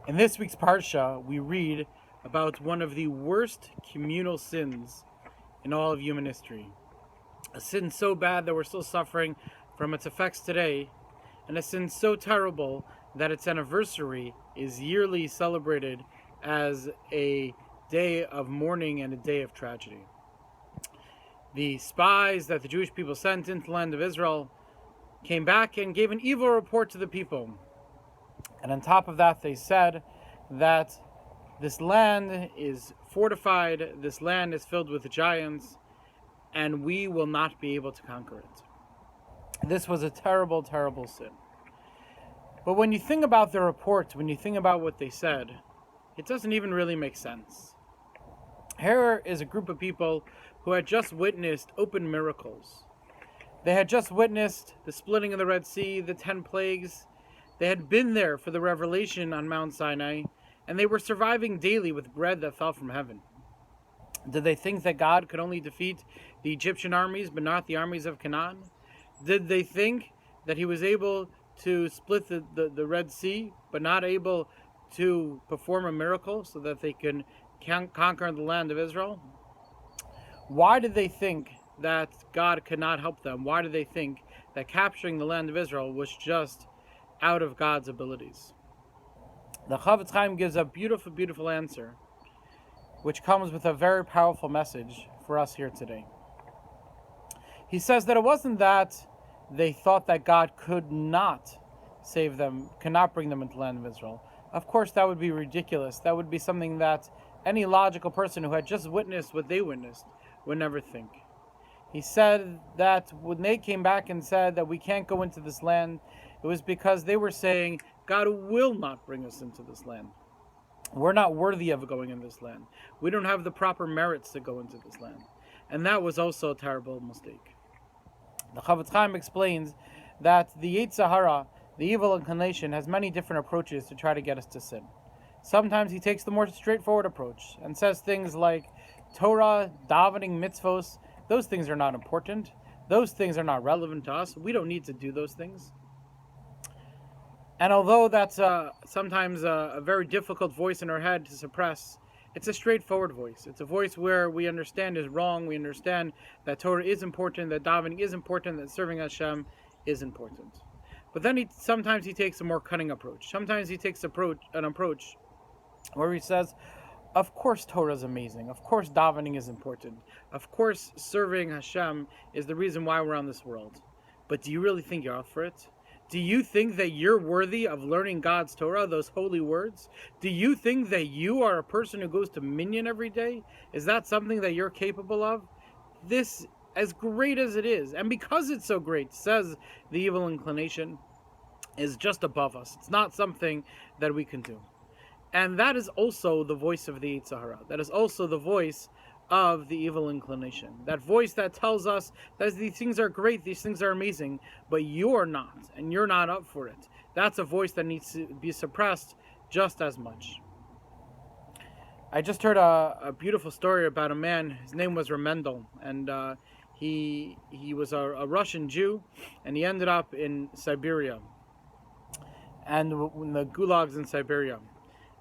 In this week's Parsha, we read about one of the worst communal sins in all of human history. A sin so bad that we're still suffering from its effects today, and a sin so terrible that its anniversary is yearly celebrated as a day of mourning and a day of tragedy. The spies that the Jewish people sent into the land of Israel came back and gave an evil report to the people. And on top of that, they said that this land is fortified, this land is filled with giants, and we will not be able to conquer it. This was a terrible, terrible sin. But when you think about their report, when you think about what they said, it doesn't even really make sense. Here is a group of people who had just witnessed open miracles. They had just witnessed the splitting of the Red Sea, the 10 plagues. They had been there for the revelation on Mount Sinai, and they were surviving daily with bread that fell from heaven. Did they think that God could only defeat the Egyptian armies but not the armies of Canaan? Did they think that he was able to split the Red Sea but not able to perform a miracle so that they can conquer the land of Israel? Why did they think that God could not help them? Why did they think that capturing the land of Israel was just out of God's abilities? The Chavetz Chaim gives a beautiful, beautiful answer, which comes with a very powerful message for us here today. He says that it wasn't that they thought that God could not save them, cannot bring them into the land of Israel. Of course, that would be ridiculous. That would be something that any logical person who had just witnessed what they witnessed would never think. He said that when they came back and said that we can't go into this land, it was because they were saying, God will not bring us into this land. We're not worthy of going in this land. We don't have the proper merits to go into this land. And that was also a terrible mistake. The Chavetz Chaim explains that the Yetzer Hara, the evil inclination, has many different approaches to try to get us to sin. Sometimes he takes the more straightforward approach and says things like Torah, davening, mitzvos, those things are not important. Those things are not relevant to us. We don't need to do those things. And although that's sometimes a very difficult voice in our head to suppress, it's a straightforward voice. It's a voice where we understand is wrong. We understand that Torah is important, that davening is important, that serving Hashem is important. But then sometimes he takes a more cunning approach. Sometimes he takes an approach where he says, of course Torah is amazing. Of course davening is important. Of course serving Hashem is the reason why we're on this world. But do you really think you're up for it? Do you think that you're worthy of learning God's Torah, those holy words? Do you think that you are a person who goes to minyan every day? Is that something that you're capable of? This, as great as it is, and because it's so great, says the evil inclination, is just above us. It's not something that we can do. And that is also the voice of the Yetzer Hara. That is also the voice of the evil inclination. That voice that tells us that these things are great, these things are amazing, but you're not, and you're not up for it. That's a voice that needs to be suppressed just as much. I just heard a beautiful story about a man. His name was Remendel, and he was a Russian Jew, and he ended up in Siberia, and in the gulags in Siberia.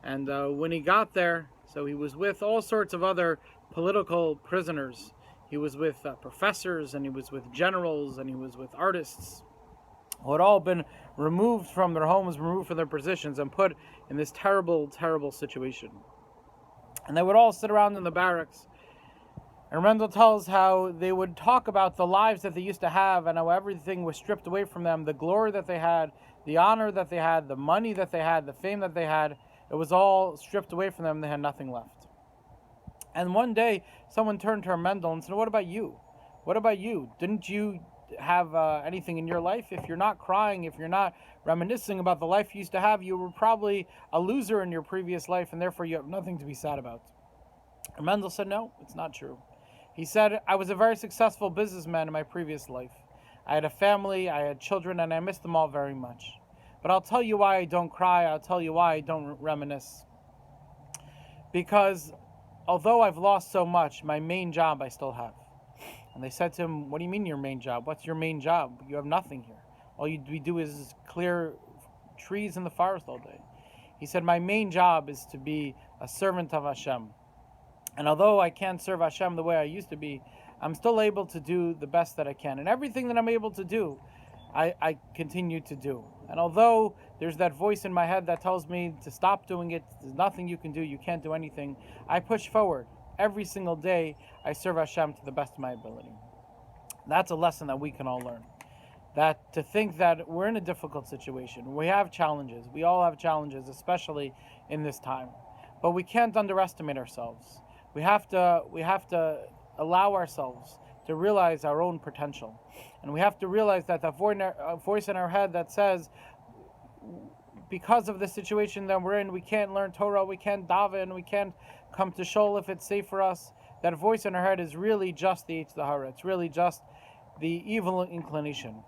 And when he got there, so he was with all sorts of other political prisoners. He was with professors, and he was with generals, and he was with artists who had all been removed from their homes, removed from their positions, and put in this terrible, terrible situation. And they would all sit around in the barracks. And Rendell tells how they would talk about the lives that they used to have and how everything was stripped away from them, the glory that they had, the honor that they had, the money that they had, the fame that they had. It was all stripped away from them. They had nothing left. And one day, someone turned to Mendel and said, what about you? What about you? Didn't you have anything in your life? If you're not crying, if you're not reminiscing about the life you used to have, you were probably a loser in your previous life, and therefore you have nothing to be sad about. And Mendel said, no, it's not true. He said, I was a very successful businessman in my previous life. I had a family, I had children, and I missed them all very much. But I'll tell you why I don't cry. I'll tell you why I don't reminisce. Because although I've lost so much, my main job I still have. And they said to him, what do you mean your main job? What's your main job? You have nothing here. All we do is clear trees in the forest all day. He said, my main job is to be a servant of Hashem. And although I can't serve Hashem the way I used to be, I'm still able to do the best that I can. And everything that I'm able to do, I continue to do. And although there's that voice in my head that tells me to stop doing it, there's nothing you can do, you can't do anything, I push forward. Every single day, I serve Hashem to the best of my ability. That's a lesson that we can all learn. That to think that we're in a difficult situation, we have challenges, we all have challenges, especially in this time. But we can't underestimate ourselves. We have to allow ourselves to realize our own potential. And we have to realize that the voice in our head that says, because of the situation that we're in, we can't learn Torah, we can't daven, we can't come to shul if it's safe for us. That voice in our head is really just the Yetzer Hara. It's really just the evil inclination.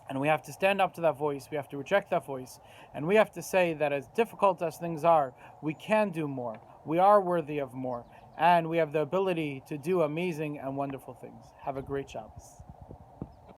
And we have to stand up to that voice. We have to reject that voice. And we have to say that as difficult as things are, we can do more. We are worthy of more. And we have the ability to do amazing and wonderful things. Have a great Shabbos.